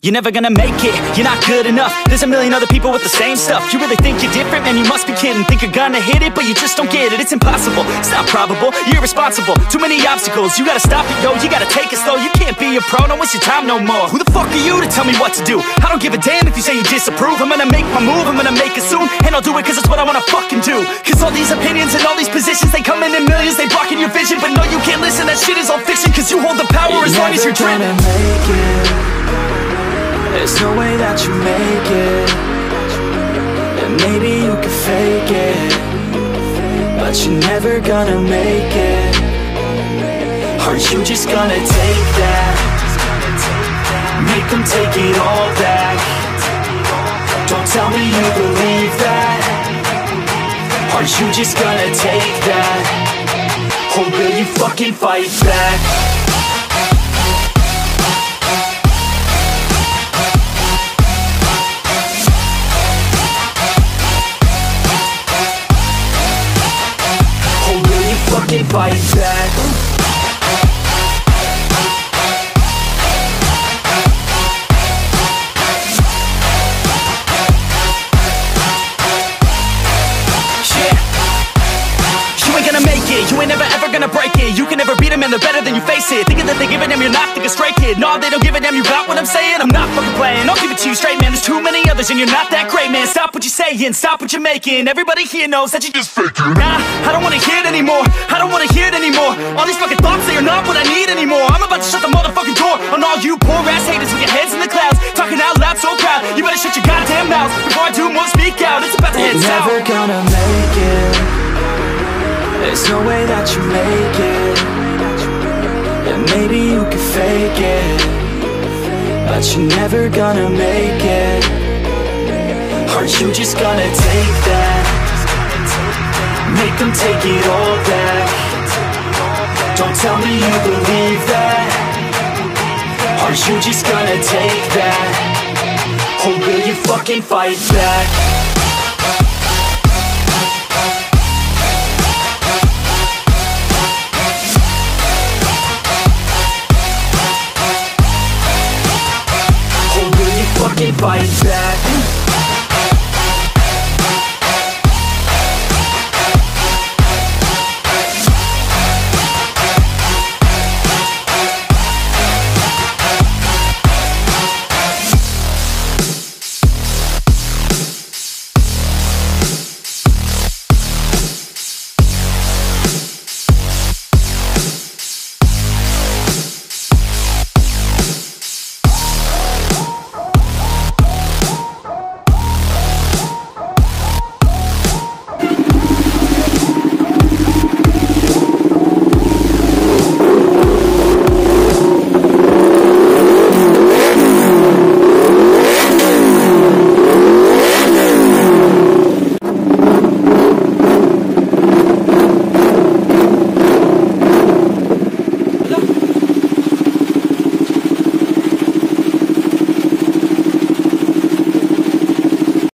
You're never gonna make it, you're not good enough. There's a million other people with the same stuff. You really think you're different? Man, you must be kidding. Think you're gonna hit it, but you just don't get it. It's impossible, it's not probable, you're irresponsible. Too many obstacles, you gotta stop it, yo. You gotta take it slow, you can't be a pro. Don't waste your time no more. Who the fuck are you to tell me what to do? I don't give a damn if you say you disapprove. I'm gonna make my move, I'm gonna make it soon. And I'll do it cause it's what I wanna fucking do. Cause all these opinions and all these positions, they come in millions, they blocking your vision. But no, you can't listen, that shit is all fiction. Cause you hold the power as long as you're dreaming. Make it. There's no way that you make it. And maybe you can fake it, but you're never gonna make it. Are you just gonna take that? Make them take it all back. Don't tell me you believe that. Are you just gonna take that? Or will you fucking fight back? Fucking fight back. You ain't gonna make it, you ain't never ever gonna break it. You can never beat them and they're better than you face it. Thinking that they give a damn, you're not thinking straight, kid. No, they don't give a damn, you got what I'm saying? I'm not fucking playing, I'll give it to you straight, man. There's too many others and you're not that great, man. Stop what you're saying, stop what you're making. Everybody here knows that you just faking. Nah, I don't wanna hear it anymore, I don't wanna hear it anymore. All these fucking thoughts, they are not what I need anymore. I'm about to shut the motherfucking door on all you poor ass haters with your heads in the clouds, talking out loud so proud. You better shut your goddamn mouth before I do more, speak out. It's about to head south. You're never gonna make it. There's no way that you make it. And maybe you can fake it, but you're never gonna make it. Are you just gonna take that? Make them take it all back. Don't tell me you believe that. Are you just gonna take that? Or will you fucking fight back?